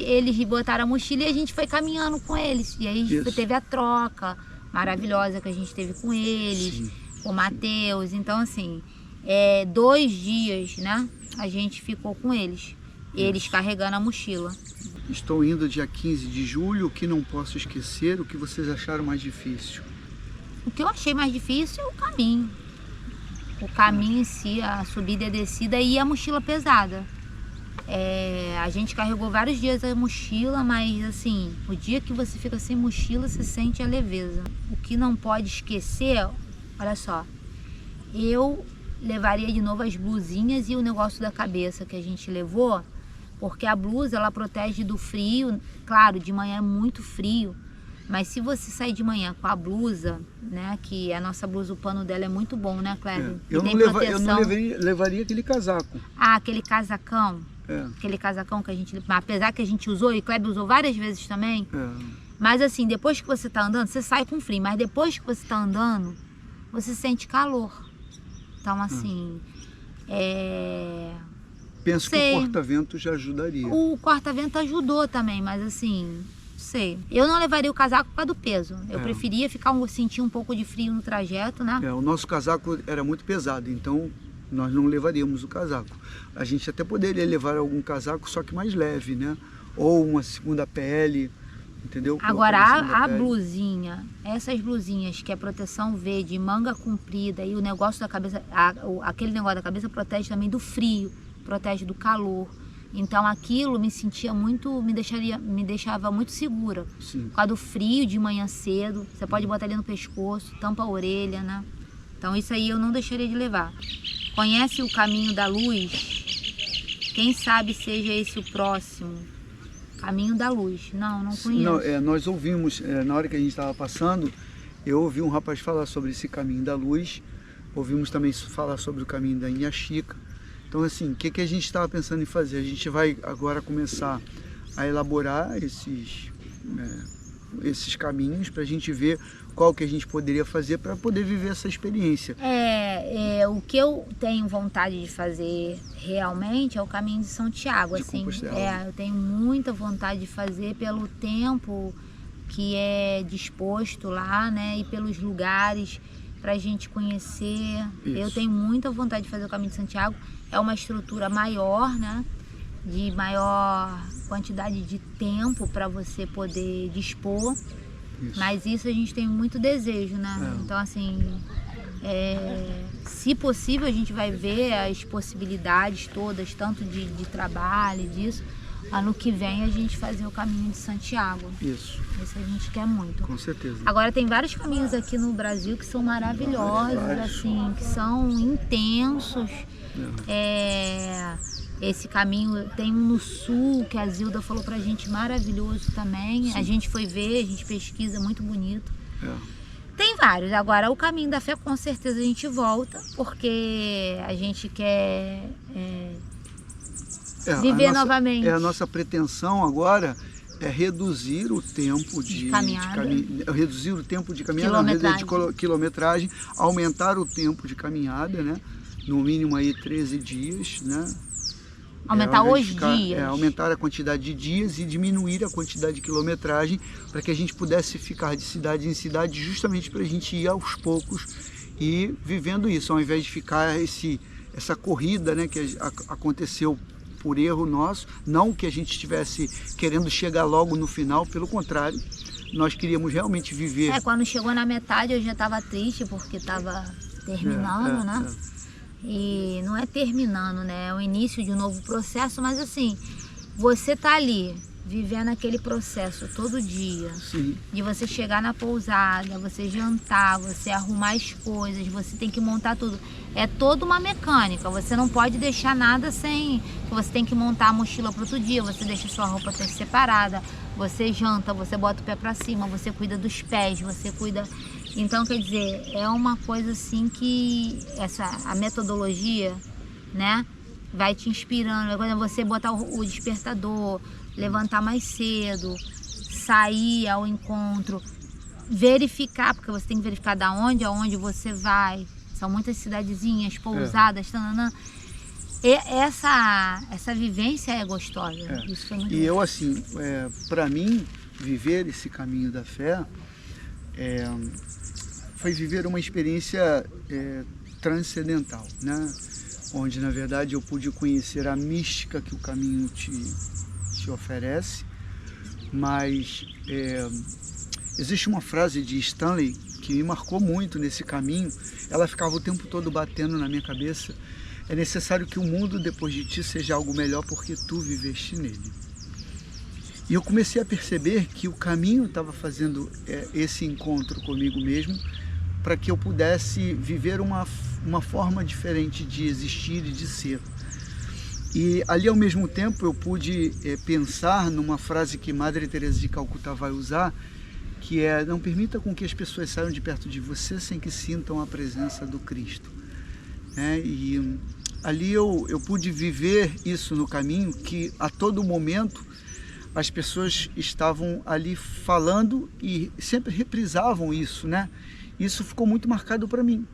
eles botaram a mochila e a gente foi caminhando com eles. E aí teve a troca maravilhosa que a gente teve com eles, com o Matheus. Então, assim, 2 dias, né? A gente ficou com eles. Eles carregando a mochila. Estou indo dia 15 de julho, o que não posso esquecer, o que vocês acharam mais difícil? O que eu achei mais difícil é o caminho. O caminho em si, a subida e a descida e a mochila pesada. A gente carregou vários dias a mochila, mas assim, o dia que você fica sem mochila, você sente a leveza. O que não pode esquecer, olha só, eu levaria de novo as blusinhas e o negócio da cabeça que a gente levou, Porque a blusa, ela protege do frio. Claro, de manhã é muito frio, mas se você sair de manhã com a blusa, né, que a nossa blusa, o pano dela é muito bom, né, Kleber? Eu não levaria aquele casaco. Ah, aquele casacão. Aquele casacão que a gente... Apesar que a gente usou, e o Kleber usou várias vezes também. Mas assim, depois que você tá andando, você sai com frio. Mas depois que você tá andando, você sente calor. Então, assim... Penso que o corta-vento já ajudaria. O corta-vento ajudou também, mas assim, sei. Eu não levaria o casaco por causa do peso. Eu preferia sentir um pouco de frio no trajeto, né? O nosso casaco era muito pesado, então nós não levaríamos o casaco. A gente até poderia levar algum casaco, só que mais leve, né? Ou uma segunda pele, entendeu? Agora, a blusinha, essas blusinhas que é proteção V, de manga comprida, e o negócio da cabeça, aquele negócio da cabeça protege também do frio, protege do calor. Então aquilo me deixava muito segura. Sim. Por causa do frio de manhã cedo, você pode botar ali no pescoço, tampa a orelha, né? Então isso aí eu não deixaria de levar. Conhece o caminho da luz? Quem sabe seja esse o próximo. Caminho da luz. Não conheço. Não, nós ouvimos, na hora que a gente estava passando, eu ouvi um rapaz falar sobre esse caminho da luz. Ouvimos também falar sobre o caminho da Inhaxica. Então, assim, o que a gente estava pensando em fazer? A gente vai agora começar a elaborar esses caminhos para a gente ver qual que a gente poderia fazer para poder viver essa experiência. O que eu tenho vontade de fazer realmente é o caminho de São Tiago. Assim, eu tenho muita vontade de fazer pelo tempo que é disposto lá, né, e pelos lugares para a gente conhecer. Isso. Eu tenho muita vontade de fazer o caminho de Santiago. É uma estrutura maior, né? De maior quantidade de tempo para você poder dispor. Isso. Mas isso a gente tem muito desejo, né? Então, assim, se possível, a gente vai ver as possibilidades todas, tanto de trabalho, disso. Ano que vem a gente fazer o caminho de Santiago. Isso. Esse a gente quer muito. Com certeza. Agora tem vários caminhos aqui no Brasil que são maravilhosos, assim, que são intensos. Esse caminho tem um no sul que a Zilda falou pra gente, maravilhoso também. Sim. A gente foi ver, a gente pesquisa, muito bonito. Tem vários. Agora o caminho da fé com certeza a gente volta, porque a gente quer viver novamente. A nossa pretensão agora é reduzir o tempo de caminhada, reduzir o tempo de caminhada, de quilometragem, aumentar o tempo de caminhada, né? No mínimo aí 13 dias, né? Aumentar os dias. Aumentar a quantidade de dias e diminuir a quantidade de quilometragem para que a gente pudesse ficar de cidade em cidade, justamente para a gente ir aos poucos e vivendo isso, ao invés de ficar essa corrida, né, que aconteceu por erro nosso, não que a gente estivesse querendo chegar logo no final, pelo contrário, nós queríamos realmente viver. Quando chegou na metade eu já estava triste porque estava terminando, né? E não é terminando, né? É o início de um novo processo, mas assim, você tá ali vivendo aquele processo todo dia. Sim. De você chegar na pousada, você jantar, você arrumar as coisas, você tem que montar tudo. É toda uma mecânica, você não pode deixar nada sem... Você tem que montar a mochila para outro dia, você deixa sua roupa separada, você janta, você bota o pé para cima, você cuida dos pés, você cuida... Então, quer dizer, é uma coisa assim que a metodologia, né, vai te inspirando. Quando você botar o despertador, levantar mais cedo, sair ao encontro, verificar, porque você tem que verificar aonde você vai. São muitas cidadezinhas, pousadas, tananã. E essa vivência é gostosa. Isso foi muito eu, assim, para mim, viver esse caminho da fé foi viver uma experiência transcendental, né? Onde, na verdade, eu pude conhecer a mística que o caminho te oferece, mas existe uma frase de Stanley que me marcou muito nesse caminho. Ela ficava o tempo todo batendo na minha cabeça: é necessário que o mundo depois de ti seja algo melhor porque tu viveste nele. E eu comecei a perceber que o caminho estava fazendo esse encontro comigo mesmo para que eu pudesse viver uma forma diferente de existir e de ser. E ali, ao mesmo tempo, eu pude pensar numa frase que Madre Teresa de Calcutá vai usar, que é: não permita com que as pessoas saiam de perto de você sem que sintam a presença do Cristo. E ali eu pude viver isso no caminho, que a todo momento as pessoas estavam ali falando e sempre reprisavam isso, né? Isso ficou muito marcado para mim.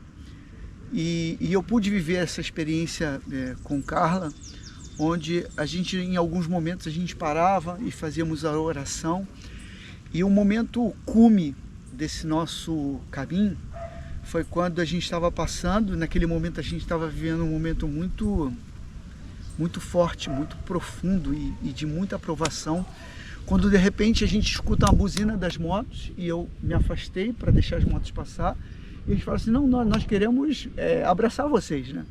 E eu pude viver essa experiência com Carla, onde a gente, em alguns momentos, a gente parava e fazíamos a oração. E o momento cume desse nosso caminho foi quando a gente estava passando. Naquele momento a gente estava vivendo um momento muito, muito forte, muito profundo e de muita aprovação, quando de repente a gente escuta uma buzina das motos e eu me afastei para deixar as motos passar. E eles falam assim: não, nós queremos abraçar vocês, né?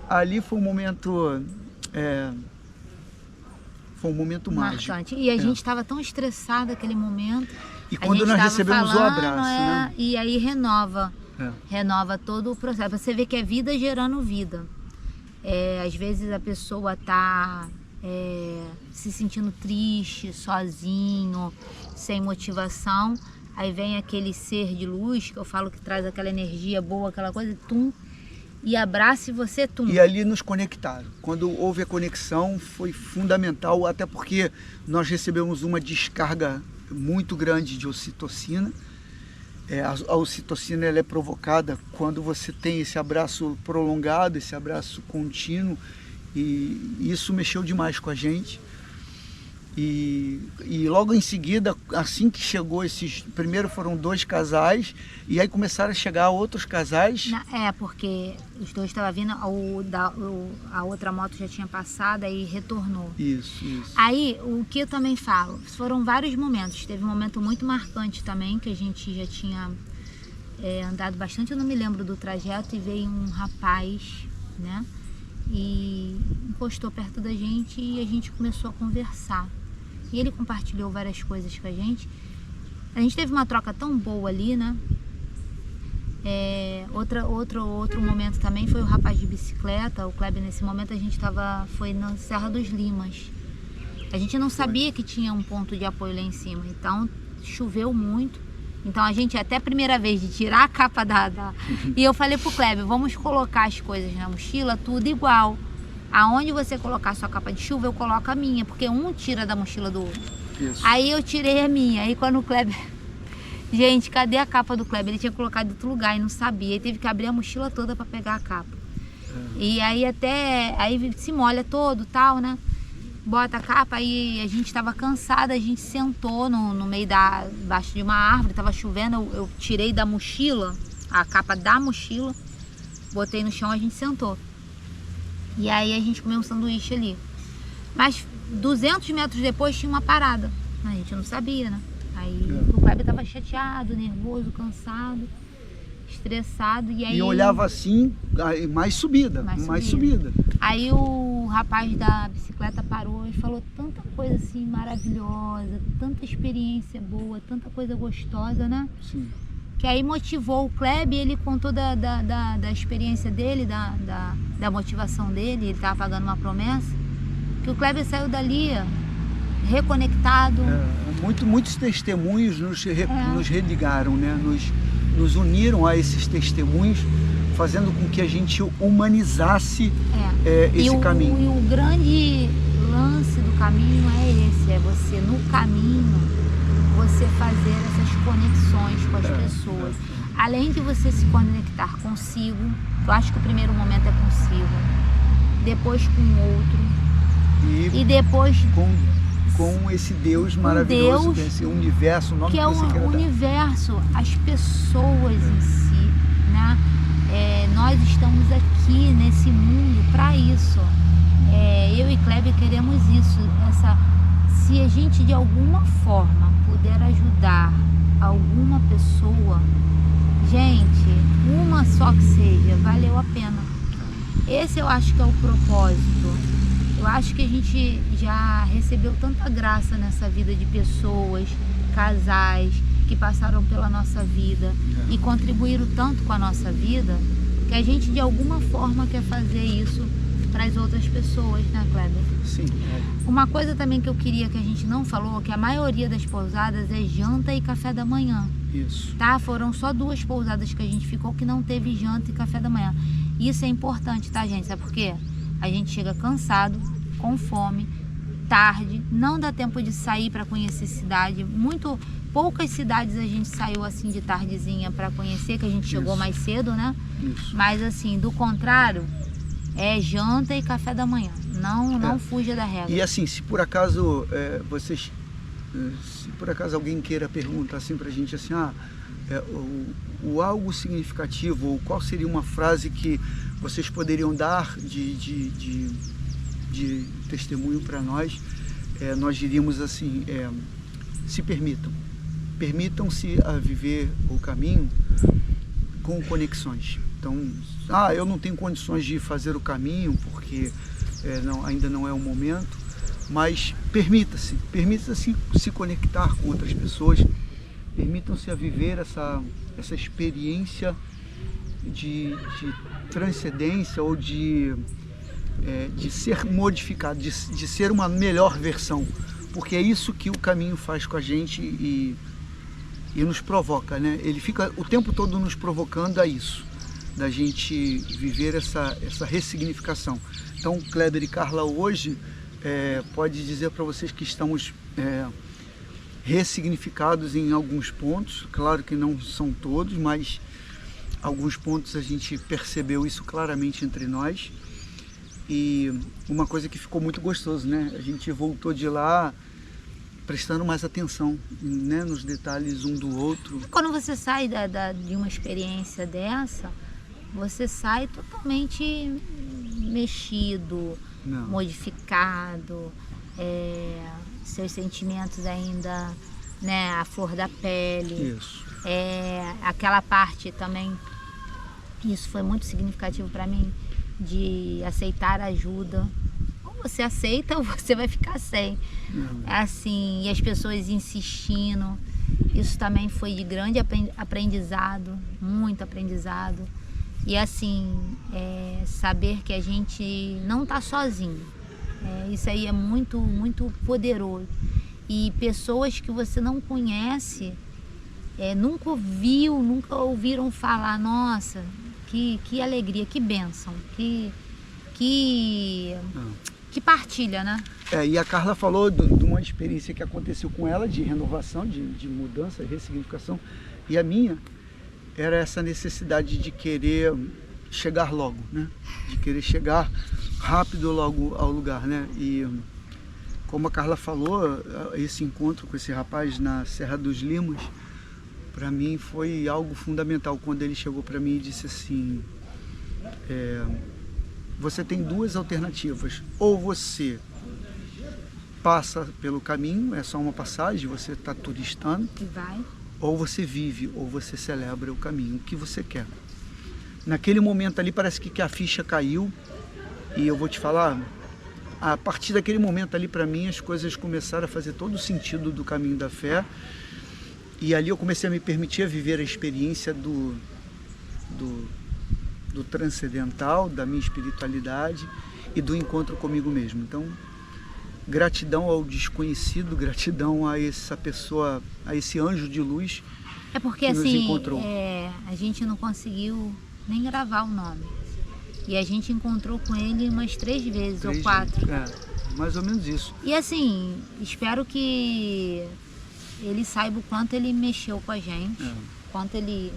Ali foi um momento marcante. E a gente estava tão estressado naquele momento. E quando nós recebemos o abraço, né? E aí renova todo o processo. Você vê que é vida gerando vida. Às vezes a pessoa está se sentindo triste, sozinho, sem motivação. Aí vem aquele ser de luz, que eu falo que traz aquela energia boa, aquela coisa, e abraça você, E ali nos conectaram. Quando houve a conexão, foi fundamental, até porque nós recebemos uma descarga muito grande de ocitocina. A ocitocina, ela é provocada quando você tem esse abraço prolongado, esse abraço contínuo, e isso mexeu demais com a gente. E logo em seguida, assim que chegou primeiro foram 2 casais, e aí começaram a chegar outros casais. Porque os 2 estavam vindo, a outra moto já tinha passado, aí retornou. Isso. Aí, o que eu também falo, foram vários momentos. Teve um momento muito marcante também, que a gente já tinha andado bastante, eu não me lembro do trajeto, e veio um rapaz, né? E encostou perto da gente e a gente começou a conversar. E ele compartilhou várias coisas com a gente. A gente teve uma troca tão boa ali, né? Outro momento também foi o rapaz de bicicleta, o Kleber. Nesse momento a gente foi na Serra dos Limas. A gente não sabia que tinha um ponto de apoio lá em cima, então choveu muito. Então a gente, até a primeira vez de tirar a capa E eu falei pro Kleber: vamos colocar as coisas na mochila tudo igual. Aonde você colocar a sua capa de chuva, eu coloco a minha, porque um tira da mochila do outro. Isso. Aí eu tirei a minha. Aí quando o Kleber... Gente, cadê a capa do Kleber? Ele tinha colocado em outro lugar e não sabia. Ele teve que abrir a mochila toda para pegar a capa. E aí aí se molha todo, tal, né? Bota a capa, aí a gente estava cansada, a gente sentou no meio embaixo de uma árvore, estava chovendo, eu tirei da mochila, a capa da mochila, botei no chão, a gente sentou. E aí a gente comeu um sanduíche ali. Mas 200 metros depois tinha uma parada. A gente não sabia, né? Aí o Kleber estava chateado, nervoso, cansado, estressado. E olhava assim, mais subida. Aí o rapaz da bicicleta parou e falou tanta coisa assim maravilhosa, tanta experiência boa, tanta coisa gostosa, né? Sim. Que aí motivou o Kleber. Ele contou da experiência dele, da motivação dele. Ele estava pagando uma promessa, que o Kleber saiu dali reconectado. Muitos testemunhos nos religaram, né? Nos uniram a esses testemunhos, fazendo com que a gente humanizasse esse caminho. E o grande lance do caminho é esse: é você, no caminho, você fazer essas conexões com as pessoas. Além de você se conectar consigo, eu acho que o primeiro momento é consigo, depois com o outro, e depois com esse Deus maravilhoso, Deus, esse universo, o nome que é o universo, as pessoas em si, né? Nós estamos aqui nesse mundo para isso. Eu e Kleber queremos isso. Se a gente de alguma forma puder ajudar alguma pessoa, gente, uma só que seja, valeu a pena. Esse eu acho que é o propósito. Eu acho que a gente já recebeu tanta graça nessa vida de pessoas, casais que passaram pela nossa vida e contribuíram tanto com a nossa vida, que a gente de alguma forma quer fazer isso para as outras pessoas, né, Kleber? Sim. Uma coisa também que eu queria que a gente não falou, que a maioria das pousadas é janta e café da manhã. Isso. Tá? Foram só 2 pousadas que a gente ficou que não teve janta e café da manhã. Isso é importante, tá, gente? Sabe por quê? A gente chega cansado, com fome, tarde, não dá tempo de sair para conhecer cidade. Poucas cidades a gente saiu assim de tardezinha para conhecer, que a gente chegou mais cedo, né? Isso. Mas assim, do contrário, é janta e café da manhã. Não fuja da regra. E assim, se por acaso se por acaso alguém queira perguntar assim pra gente assim, o algo significativo, ou qual seria uma frase que vocês poderiam dar de testemunho para nós, nós diríamos assim, se permitam-se a viver o caminho com conexões. Então, eu não tenho condições de fazer o caminho porque ainda não é o momento, mas permita-se se conectar com outras pessoas, permitam-se a viver essa experiência de transcendência ou de ser modificado, de ser uma melhor versão, porque é isso que o caminho faz com a gente e nos provoca, né? Ele fica o tempo todo nos provocando a isso, da gente viver essa ressignificação. Então, Kleber e Carla hoje pode dizer para vocês que estamos ressignificados em alguns pontos, claro que não são todos, mas alguns pontos a gente percebeu isso claramente entre nós. E uma coisa que ficou muito gostoso, né? A gente voltou de lá prestando mais atenção, né, nos detalhes um do outro. Quando você sai de uma experiência dessa, você sai totalmente mexido, modificado, seus sentimentos ainda, né, à flor da pele. Isso. Aquela parte também, isso foi muito significativo para mim, de aceitar ajuda. Ou você aceita ou você vai ficar sem. Assim, e as pessoas insistindo. Isso também foi de grande aprendizado, muito aprendizado. E assim, saber que a gente não está sozinho. Isso aí é muito, muito poderoso. E pessoas que você não conhece, nunca ouviu, nunca ouviram falar, nossa, que alegria, que bênção, que partilha, né? E a Carla falou de uma experiência que aconteceu com ela, de renovação, de mudança, ressignificação, e a minha era essa necessidade de querer chegar logo, né? De querer chegar rápido logo ao lugar, né? E como a Carla falou, esse encontro com esse rapaz na Serra dos Limos, para mim foi algo fundamental, quando ele chegou para mim e disse assim, você tem 2 alternativas, ou você passa pelo caminho, é só uma passagem, você está turistando, E vai. ou você vive, ou você celebra o caminho, o que você quer. Naquele momento ali parece que a ficha caiu, e eu vou te falar, a partir daquele momento ali para mim as coisas começaram a fazer todo o sentido do caminho da fé, e ali eu comecei a me permitir a viver a experiência do transcendental, da minha espiritualidade e do encontro comigo mesmo. Então, gratidão ao desconhecido, gratidão a essa pessoa, a esse anjo de luz Porque que nos assim, encontrou. A gente não conseguiu nem gravar o nome. E a gente encontrou com ele umas 3 vezes ou 4. Mais ou menos isso. E assim, espero que ele saiba o quanto ele mexeu com a gente, quanto ele,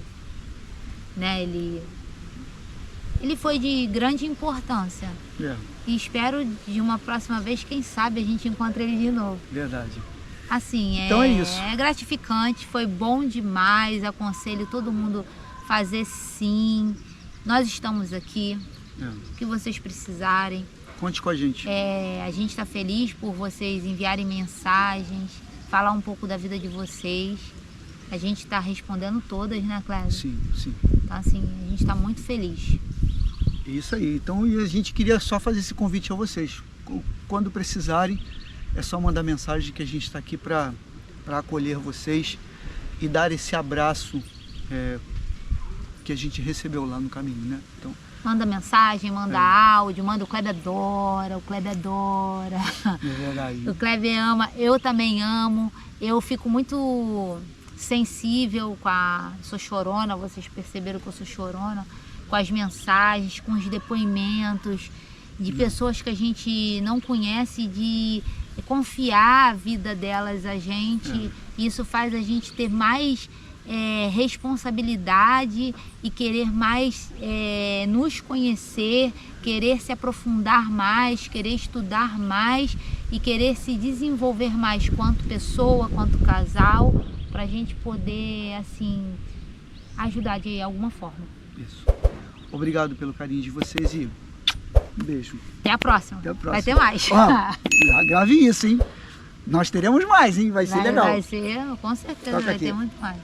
né, ele foi de grande importância. E espero de uma próxima vez, quem sabe a gente encontra ele de novo. Verdade. Assim, Então é isso. É gratificante, foi bom demais, aconselho todo mundo fazer sim. Nós estamos aqui, o que vocês precisarem. Conte com a gente. A gente está feliz por vocês enviarem mensagens, falar um pouco da vida de vocês. A gente está respondendo todas, né, Cléber? Sim, sim. Então, assim, a gente está muito feliz. Isso aí. Então, a gente queria só fazer esse convite a vocês. Quando precisarem, é só mandar mensagem que a gente está aqui para acolher vocês e dar esse abraço que a gente recebeu lá no caminho, né? Então, Manda mensagem, manda áudio, manda o Kleber adora, o Kleber adora. É verdade. O Kleber ama, eu também amo. Eu fico muito sensível sou chorona, vocês perceberam que eu sou chorona, com as mensagens, com os depoimentos de pessoas que a gente não conhece, de confiar a vida delas a gente. Isso faz a gente ter mais responsabilidade e querer mais nos conhecer, querer se aprofundar mais, querer estudar mais e querer se desenvolver mais quanto pessoa, quanto casal, para a gente poder, assim, ajudar de alguma forma. Isso. Obrigado pelo carinho de vocês e um beijo. Até a próxima. Até a próxima. Vai ter mais. Ó, grave isso, hein? Nós teremos mais, hein? Vai ser legal. Vai ser, com certeza, Toca vai aqui. ter muito mais.